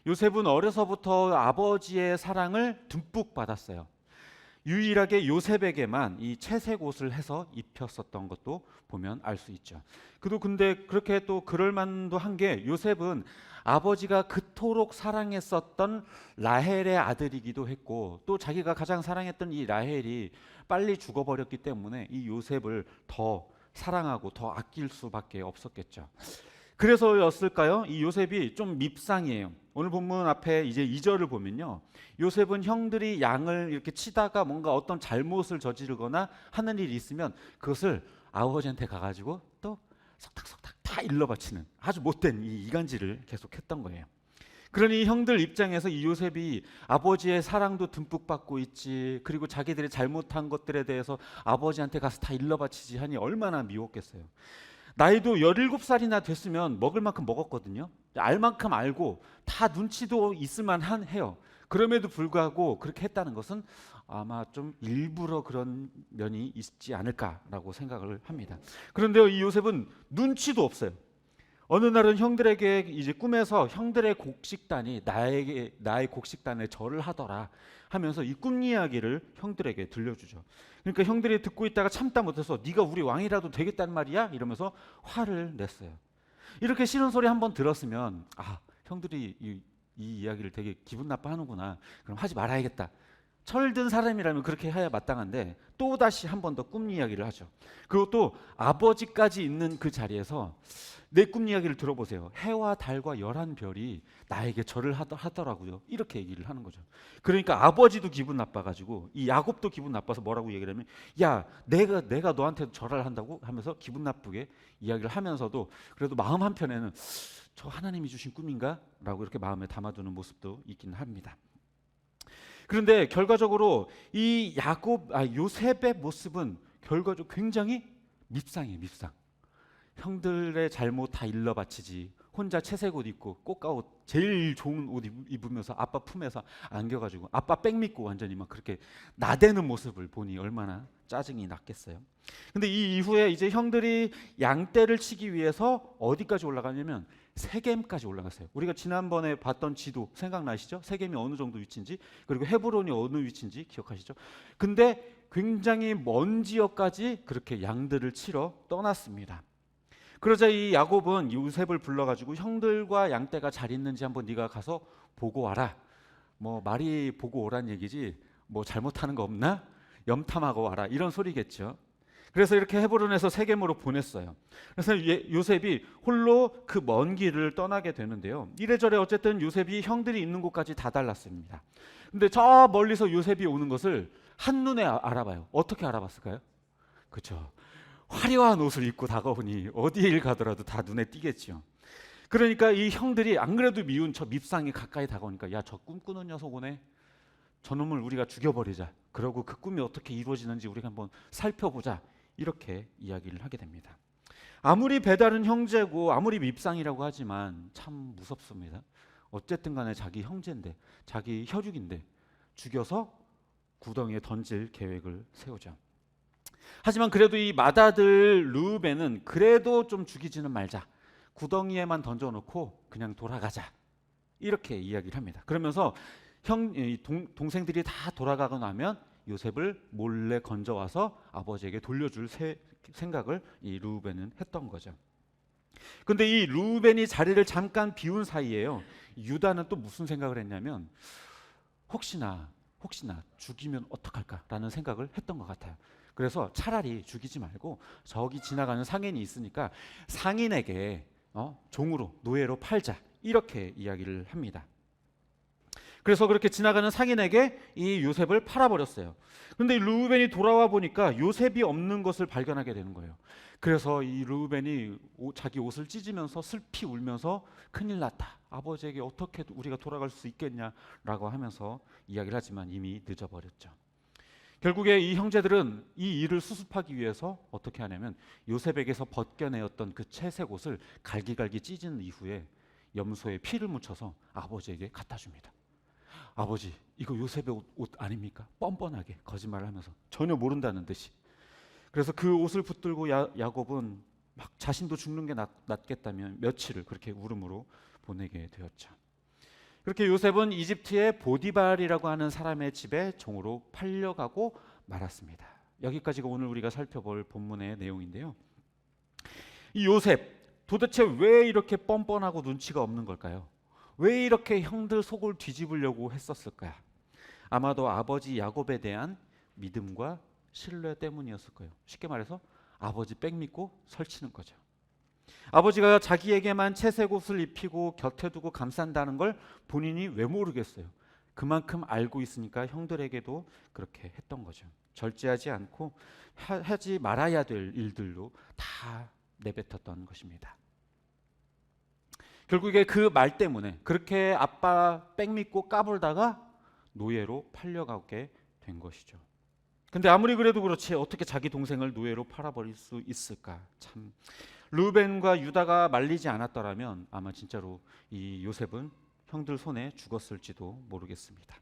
요셉은 어려서부터 아버지의 사랑을 듬뿍 받았어요. 유일하게 요셉에게만 이 채색 옷을 해서 입혔었던 것도 보면 알 수 있죠. 그도 근데 그렇게 또 그럴 만도 한 게 요셉은 아버지가 그토록 사랑했었던 라헬의 아들이기도 했고 또 자기가 가장 사랑했던 이 라헬이 빨리 죽어버렸기 때문에 이 요셉을 더 사랑하고 더 아낄 수밖에 없었겠죠. 그래서였을까요? 이 요셉이 좀 밉상이에요. 오늘 본문 앞에 이제 2절을 보면요. 요셉은 형들이 양을 이렇게 치다가 뭔가 어떤 잘못을 저지르거나 하는 일이 있으면 그것을 아버지한테 가가지고 또 속닥속닥 다 일러바치는 아주 못된 이 이간질을 계속했던 거예요. 그러니 형들 입장에서 이 요셉이 아버지의 사랑도 듬뿍 받고 있지, 그리고 자기들이 잘못한 것들에 대해서 아버지한테 가서 다 일러바치지 하니 얼마나 미웠겠어요. 나이도 17살이나 됐으면 먹을 만큼 먹었거든요. 알 만큼 알고 다 눈치도 있을 만한 해요. 그럼에도 불구하고 그렇게 했다는 것은 아마 좀 일부러 그런 면이 있지 않을까라고 생각을 합니다. 그런데요, 이 요셉은 눈치도 없어요. 어느 날은 형들에게 이제 꿈에서 형들의 곡식단이 나의 곡식단에 절을 하더라 하면서 이 꿈 이야기를 형들에게 들려주죠. 그러니까 형들이 듣고 있다가 참다 못해서 네가 우리 왕이라도 되겠단 말이야 이러면서 화를 냈어요. 이렇게 싫은 소리 한번 들었으면 형들이 이 이야기를 되게 기분 나빠하는구나, 그럼 하지 말아야겠다, 철든 사람이라면 그렇게 해야 마땅한데 또 다시 한 번 더 꿈 이야기를 하죠. 그것도 아버지까지 있는 그 자리에서 내 꿈 이야기를 들어보세요. 해와 달과 11별이 나에게 절을 하더라고요. 이렇게 얘기를 하는 거죠. 그러니까 아버지도 기분 나빠가지고 이 야곱도 기분 나빠서 뭐라고 얘기를 하면, 야 내가 너한테 절을 한다고 하면서 기분 나쁘게 이야기를 하면서도 그래도 마음 한편에는 저 하나님이 주신 꿈인가? 라고 이렇게 마음에 담아두는 모습도 있긴 합니다. 그런데 결과적으로 이 요셉의 모습은 결과적으로 굉장히 밉상이에요. 밉상. 형들의 잘못 다 일러바치지, 혼자 채색 옷 입고 꽃가옷 제일 좋은 옷 입으면서 아빠 품에서 안겨가지고 아빠 백 믿고 완전히 막 그렇게 나대는 모습을 보니 얼마나 짜증이 났겠어요. 근데 이 이후에 이제 형들이 양떼를 치기 위해서 어디까지 올라가냐면 세겜까지 올라갔어요. 우리가 지난번에 봤던 지도 생각나시죠? 세겜이 어느 정도 위치인지, 그리고 헤브론이 어느 위치인지 기억하시죠? 근데 굉장히 먼 지역까지 그렇게 양들을 치러 떠났습니다. 그러자 이 야곱은 요셉을 불러가지고 형들과 양떼가 잘 있는지 한번 네가 가서 보고 와라. 뭐 말이 보고 오란 얘기지 뭐 잘못하는 거 없나? 염탐하고 와라, 이런 소리겠죠. 그래서 이렇게 헤브론에서 세겜으로 보냈어요. 그래서 요셉이 홀로 그 먼 길을 떠나게 되는데요. 이래저래 어쨌든 요셉이 형들이 있는 곳까지 다 달랐습니다. 근데 저 멀리서 요셉이 오는 것을 한눈에 알아봐요. 어떻게 알아봤을까요? 그렇죠. 화려한 옷을 입고 다가오니 어디에 가더라도 다 눈에 띄겠죠. 그러니까 이 형들이 안 그래도 미운 저 밉상이 가까이 다가오니까 야, 저 꿈꾸는 녀석 오네. 저놈을 우리가 죽여버리자. 그러고 그 꿈이 어떻게 이루어지는지 우리가 한번 살펴보자. 이렇게 이야기를 하게 됩니다. 아무리 배다른 형제고 아무리 밉상이라고 하지만 참 무섭습니다. 어쨌든 간에 자기 형제인데, 자기 혈육인데 죽여서 구덩이에 던질 계획을 세우죠. 하지만 그래도 이 맏아들 르우벤은 그래도 좀 죽이지는 말자, 구덩이에만 던져놓고 그냥 돌아가자, 이렇게 이야기를 합니다. 그러면서 동생들이 다 돌아가고 나면 요셉을 몰래 건져와서 아버지에게 돌려줄 생각을 이 르우벤은 했던 거죠. 근데 이 르우벤이 자리를 잠깐 비운 사이에요, 유다는 또 무슨 생각을 했냐면 혹시나 죽이면 어떡할까라는 생각을 했던 것 같아요. 그래서 차라리 죽이지 말고 저기 지나가는 상인이 있으니까 상인에게 종으로, 노예로 팔자, 이렇게 이야기를 합니다. 그래서 그렇게 지나가는 상인에게 이 요셉을 팔아버렸어요. 그런데 르우벤이 돌아와 보니까 요셉이 없는 것을 발견하게 되는 거예요. 그래서 이 르우벤이 자기 옷을 찢으면서 슬피 울면서 큰일 났다, 아버지에게 어떻게 우리가 돌아갈 수 있겠냐라고 하면서 이야기를 하지만 이미 늦어버렸죠. 결국에 이 형제들은 이 일을 수습하기 위해서 어떻게 하냐면 요셉에게서 벗겨내었던 그 채색 옷을 갈기갈기 찢은 이후에 염소에 피를 묻혀서 아버지에게 갖다 줍니다. 아버지, 이거 요셉의 옷 아닙니까? 뻔뻔하게 거짓말을 하면서 전혀 모른다는 듯이. 그래서 그 옷을 붙들고 야곱은 막 자신도 죽는 게 낫겠다면 며칠을 그렇게 울음으로 보내게 되었죠. 그렇게 요셉은 이집트의 보디발이라고 하는 사람의 집에 종으로 팔려가고 말았습니다. 여기까지가 오늘 우리가 살펴볼 본문의 내용인데요. 이 요셉 도대체 왜 이렇게 뻔뻔하고 눈치가 없는 걸까요? 왜 이렇게 형들 속을 뒤집으려고 했었을까요? 아마도 아버지 야곱에 대한 믿음과 신뢰 때문이었을 거예요. 쉽게 말해서 아버지 백 믿고 설치는 거죠. 아버지가 자기에게만 채색 옷을 입히고 곁에 두고 감싼다는 걸 본인이 왜 모르겠어요. 그만큼 알고 있으니까 형들에게도 그렇게 했던 거죠. 절제하지 않고 하지 말아야 될 일들로 다 내뱉었던 것입니다. 결국에 그 말 때문에 그렇게 아빠 백 믿고 까불다가 노예로 팔려가게 된 것이죠. 근데 아무리 그래도 그렇지 어떻게 자기 동생을 노예로 팔아버릴 수 있을까? 참 르우벤과 유다가 말리지 않았더라면 아마 진짜로 이 요셉은 형들 손에 죽었을지도 모르겠습니다.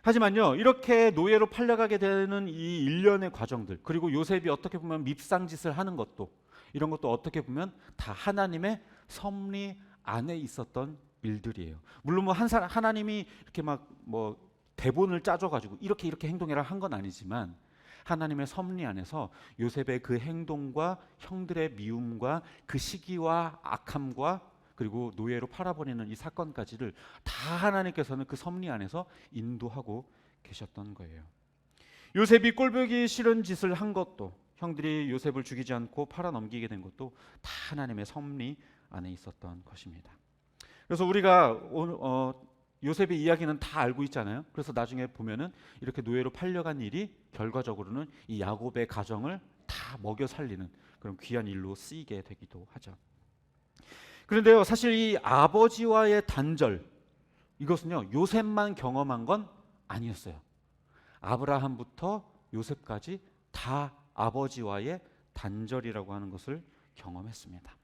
하지만요, 이렇게 노예로 팔려가게 되는 이 일련의 과정들, 그리고 요셉이 어떻게 보면 밉상짓을 하는 것도, 이런 것도 어떻게 보면 다 하나님의 섭리 안에 있었던 일들이에요. 물론 뭐 하나님이 이렇게 막 뭐 대본을 짜줘가지고 이렇게 행동해라 한 건 아니지만 하나님의 섭리 안에서 요셉의 그 행동과 형들의 미움과 그 시기와 악함과 그리고 노예로 팔아버리는 이 사건까지를 다 하나님께서는 그 섭리 안에서 인도하고 계셨던 거예요. 요셉이 꼴보기 싫은 짓을 한 것도, 형들이 요셉을 죽이지 않고 팔아넘기게 된 것도 다 하나님의 섭리 안에 있었던 것입니다. 그래서 우리가 오늘 요셉의 이야기는 다 알고 있잖아요. 그래서 나중에 보면은 이렇게 노예로 팔려간 일이 결과적으로는 이 야곱의 가정을 다 먹여 살리는 그런 귀한 일로 쓰이게 되기도 하죠. 그런데요, 사실 이 아버지와의 단절, 이것은요 요셉만 경험한 건 아니었어요. 아브라함부터 요셉까지 다 아버지와의 단절이라고 하는 것을 경험했습니다.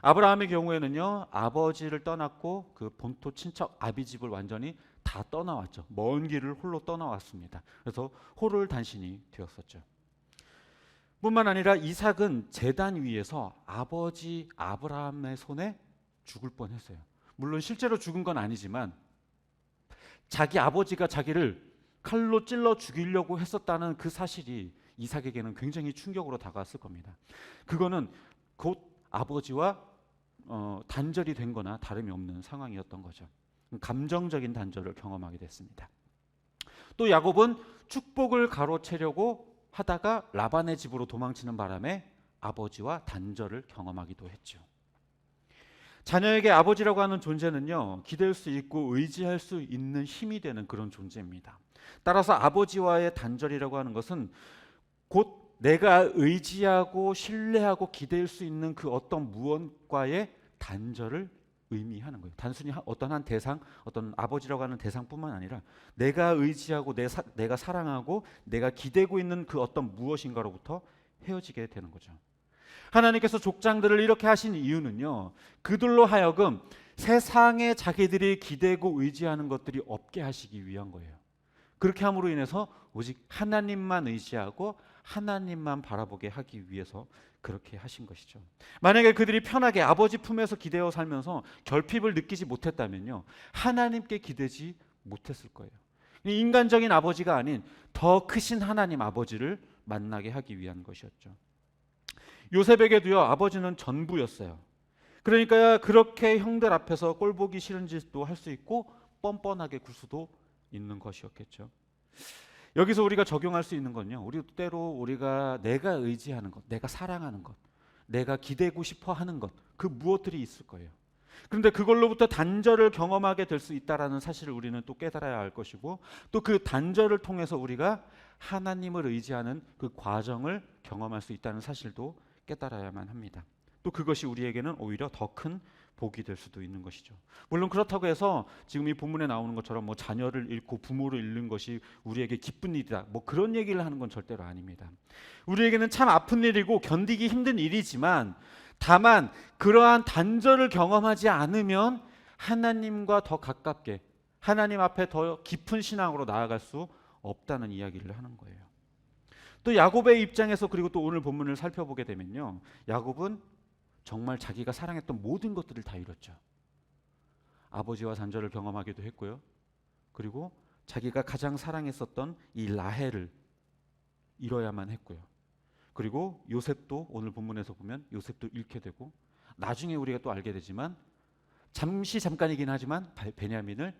아브라함의 경우에는요, 아버지를 떠났고 그 본토 친척 아비집을 완전히 다 떠나왔죠. 먼 길을 홀로 떠나왔습니다. 그래서 홀을단신이 되었었죠. 뿐만 아니라 이삭은 제단 위에서 아버지 아브라함의 손에 죽을 뻔했어요. 물론 실제로 죽은 건 아니지만 자기 아버지가 자기를 칼로 찔러 죽이려고 했었다는 그 사실이 이삭에게는 굉장히 충격으로 다가왔을 겁니다. 그거는 곧 아버지와 단절이 된 거나 다름이 없는 상황이었던 거죠. 감정적인 단절을 경험하게 됐습니다. 또 야곱은 축복을 가로채려고 하다가 라반의 집으로 도망치는 바람에 아버지와 단절을 경험하기도 했죠. 자녀에게 아버지라고 하는 존재는요, 기댈 수 있고 의지할 수 있는 힘이 되는 그런 존재입니다. 따라서 아버지와의 단절이라고 하는 것은 곧 내가 의지하고 신뢰하고 기댈 수 있는 그 어떤 무언가의 단절을 의미하는 거예요. 단순히 어떤 한 대상, 어떤 아버지라고 하는 대상뿐만 아니라 내가 의지하고 내가 사랑하고 내가 기대고 있는 그 어떤 무엇인가로부터 헤어지게 되는 거죠. 하나님께서 족장들을 이렇게 하신 이유는요, 그들로 하여금 세상에 자기들이 기대고 의지하는 것들이 없게 하시기 위한 거예요. 그렇게 함으로 인해서 오직 하나님만 의지하고 하나님만 바라보게 하기 위해서 그렇게 하신 것이죠. 만약에 그들이 편하게 아버지 품에서 기대어 살면서 결핍을 느끼지 못했다면요, 하나님께 기대지 못했을 거예요. 인간적인 아버지가 아닌 더 크신 하나님 아버지를 만나게 하기 위한 것이었죠. 요셉에게도요, 아버지는 전부였어요. 그러니까 그렇게 형들 앞에서 꼴보기 싫은 짓도 할 수 있고 뻔뻔하게 굴 수도 있는 것이었겠죠. 여기서 우리가 적용할 수 있는 건요, 우리 때로 우리가 내가 의지하는 것, 내가 사랑하는 것, 내가 기대고 싶어 하는 것, 그 무엇들이 있을 거예요. 그런데 그걸로부터 단절을 경험하게 될 수 있다라는 사실을 우리는 또 깨달아야 할 것이고, 또 그 단절을 통해서 우리가 하나님을 의지하는 그 과정을 경험할 수 있다는 사실도 깨달아야만 합니다. 또 그것이 우리에게는 오히려 더 큰 복이 될 수도 있는 것이죠. 물론 그렇다고 해서 지금 이 본문에 나오는 것처럼 뭐 자녀를 잃고 부모를 잃는 것이 우리에게 기쁜 일이다, 뭐 그런 얘기를 하는 건 절대로 아닙니다. 우리에게는 참 아픈 일이고 견디기 힘든 일이지만, 다만 그러한 단절을 경험하지 않으면 하나님과 더 가깝게, 하나님 앞에 더 깊은 신앙으로 나아갈 수 없다는 이야기를 하는 거예요. 또 야곱의 입장에서, 그리고 또 오늘 본문을 살펴보게 되면요, 야곱은 정말 자기가 사랑했던 모든 것들을 다 잃었죠. 아버지와 단절을 경험하기도 했고요. 그리고 자기가 가장 사랑했었던 이 라헬을 잃어야만 했고요. 그리고 요셉도 오늘 본문에서 보면 요셉도 잃게 되고, 나중에 우리가 또 알게 되지만 잠깐이긴 하지만 베냐민을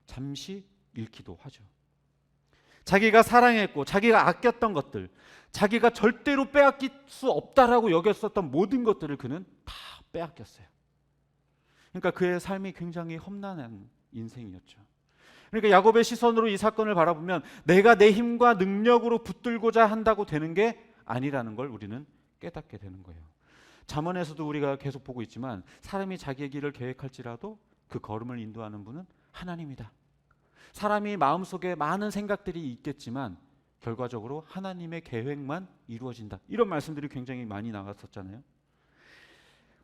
잠시 잃기도 하죠. 자기가 사랑했고 자기가 아꼈던 것들, 자기가 절대로 빼앗길 수 없다라고 여겼었던 모든 것들을 그는 다 빼앗겼어요. 그러니까 그의 삶이 굉장히 험난한 인생이었죠. 그러니까 야곱의 시선으로 이 사건을 바라보면 내가 내 힘과 능력으로 붙들고자 한다고 되는 게 아니라는 걸 우리는 깨닫게 되는 거예요. 잠언에서도 우리가 계속 보고 있지만 사람이 자기의 길을 계획할지라도 그 걸음을 인도하는 분은 하나님이다. 사람이 마음속에 많은 생각들이 있겠지만 결과적으로 하나님의 계획만 이루어진다. 이런 말씀들이 굉장히 많이 나갔었잖아요.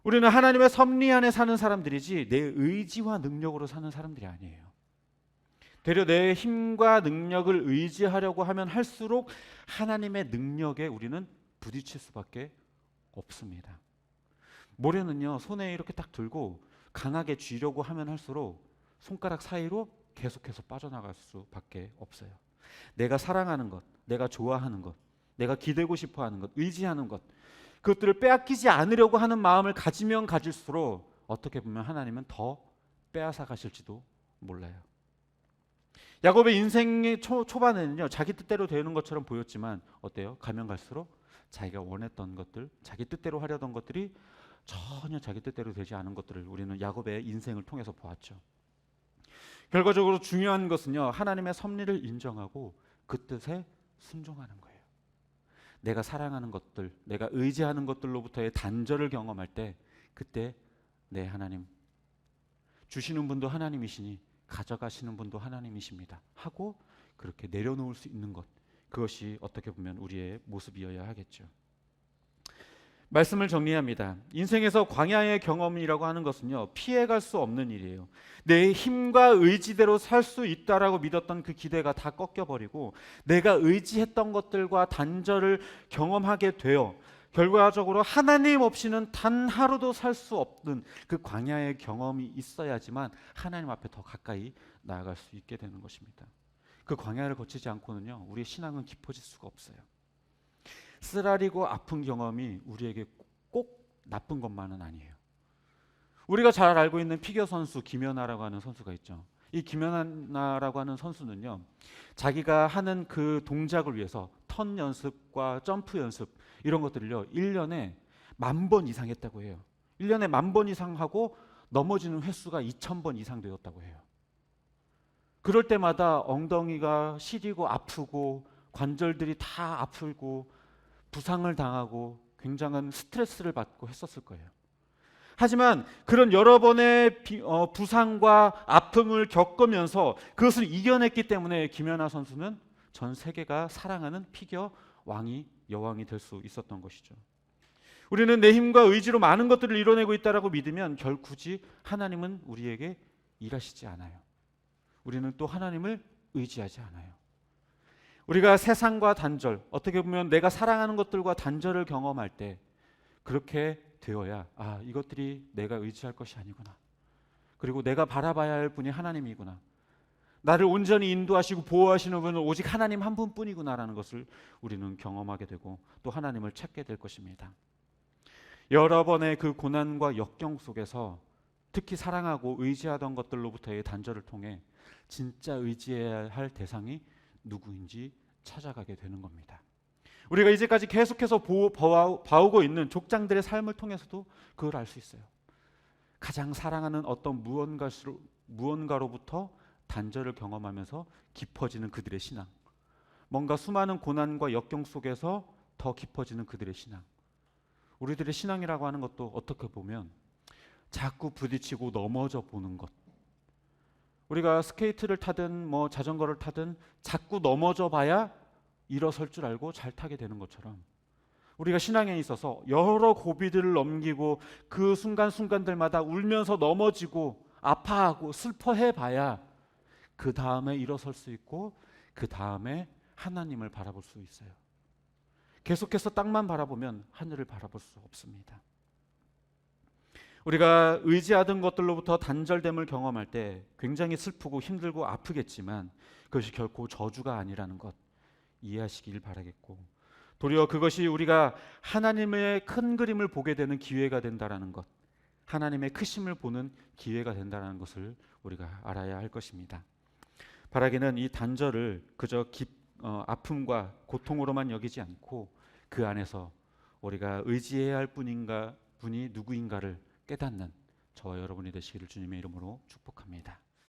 우리는 하나님의 섭리 안에 사는 사람들이지 내 의지와 능력으로 사는 사람들이 아니에요. 되려 내 힘과 능력을 의지하려고 하면 할수록 하나님의 능력에 우리는 부딪힐 수밖에 없습니다. 모래는요, 손에 이렇게 딱 들고 강하게 쥐려고 하면 할수록 손가락 사이로 계속해서 빠져나갈 수밖에 없어요. 내가 사랑하는 것, 내가 좋아하는 것, 내가 기대고 싶어하는 것, 의지하는 것, 그것들을 빼앗기지 않으려고 하는 마음을 가지면 가질수록 어떻게 보면 하나님은 더 빼앗아 가실지도 몰라요. 야곱의 인생의 초반에는요, 자기 뜻대로 되는 것처럼 보였지만 어때요? 가면 갈수록 자기가 원했던 것들, 자기 뜻대로 하려던 것들이 전혀 자기 뜻대로 되지 않은 것들을 우리는 야곱의 인생을 통해서 보았죠. 결과적으로 중요한 것은요, 하나님의 섭리를 인정하고 그 뜻에 순종하는 거예요. 내가 사랑하는 것들, 내가 의지하는 것들로부터의 단절을 경험할 때 그때 내 하나님, 주시는 분도 하나님이시니 가져가시는 분도 하나님이십니다 하고 그렇게 내려놓을 수 있는 것, 그것이 어떻게 보면 우리의 모습이어야 하겠죠. 말씀을 정리합니다. 인생에서 광야의 경험이라고 하는 것은요, 피해갈 수 없는 일이에요. 내 힘과 의지대로 살 수 있다라고 믿었던 그 기대가 다 꺾여버리고 내가 의지했던 것들과 단절을 경험하게 되어 결과적으로 하나님 없이는 단 하루도 살 수 없는 그 광야의 경험이 있어야지만 하나님 앞에 더 가까이 나아갈 수 있게 되는 것입니다. 그 광야를 거치지 않고는요, 우리의 신앙은 깊어질 수가 없어요. 쓰라리고 아픈 경험이 우리에게 꼭 나쁜 것만은 아니에요. 우리가 잘 알고 있는 피겨 선수 김연아라고 하는 선수가 있죠. 이 김연아라고 하는 선수는요, 자기가 하는 그 동작을 위해서 턴 연습과 점프 연습 이런 것들을요 1년에 10,000번 이상 했다고 해요. 1년에 10,000번 이상 하고 넘어지는 횟수가 2,000번 이상 되었다고 해요. 그럴 때마다 엉덩이가 시리고 아프고 관절들이 다 아프고 부상을 당하고 굉장한 스트레스를 받고 했었을 거예요. 하지만 그런 여러 번의 부상과 아픔을 겪으면서 그것을 이겨냈기 때문에 김연아 선수는 전 세계가 사랑하는 피겨 왕이 여왕이 될 수 있었던 것이죠. 우리는 내 힘과 의지로 많은 것들을 이뤄내고 있다라고 믿으면 굳이 하나님은 우리에게 일하시지 않아요. 우리는 또 하나님을 의지하지 않아요. 우리가 세상과 단절, 어떻게 보면 내가 사랑하는 것들과 단절을 경험할 때 그렇게 되어야 이것들이 내가 의지할 것이 아니구나. 그리고 내가 바라봐야 할 분이 하나님이구나. 나를 온전히 인도하시고 보호하시는 분은 오직 하나님 한 분뿐이구나라는 것을 우리는 경험하게 되고 또 하나님을 찾게 될 것입니다. 여러 번의 그 고난과 역경 속에서 특히 사랑하고 의지하던 것들로부터의 단절을 통해 진짜 의지해야 할 대상이 누구인지 찾아가게 되는 겁니다. 우리가 이제까지 계속해서 봐오고 있는 족장들의 삶을 통해서도 그걸 알 수 있어요. 가장 사랑하는 어떤 무언가로부터 단절을 경험하면서 깊어지는 그들의 신앙, 뭔가 수많은 고난과 역경 속에서 더 깊어지는 그들의 신앙. 우리들의 신앙이라고 하는 것도 어떻게 보면 자꾸 부딪히고 넘어져 보는 것. 우리가 스케이트를 타든 뭐 자전거를 타든 자꾸 넘어져 봐야 일어설 줄 알고 잘 타게 되는 것처럼 우리가 신앙에 있어서 여러 고비들을 넘기고 그 순간순간들마다 울면서 넘어지고 아파하고 슬퍼해 봐야 그 다음에 일어설 수 있고 그 다음에 하나님을 바라볼 수 있어요. 계속해서 땅만 바라보면 하늘을 바라볼 수 없습니다. 우리가 의지하던 것들로부터 단절됨을 경험할 때 굉장히 슬프고 힘들고 아프겠지만 그것이 결코 저주가 아니라는 것 이해하시길 바라겠고, 도리어 그것이 우리가 하나님의 큰 그림을 보게 되는 기회가 된다라는 것, 하나님의 크심을 보는 기회가 된다는 것을 우리가 알아야 할 것입니다. 바라기는 이 단절을 그저 아픔과 고통으로만 여기지 않고 그 안에서 우리가 의지해야 할 분이 누구인가를 깨닫는 저와 여러분이 되시기를 주님의 이름으로 축복합니다.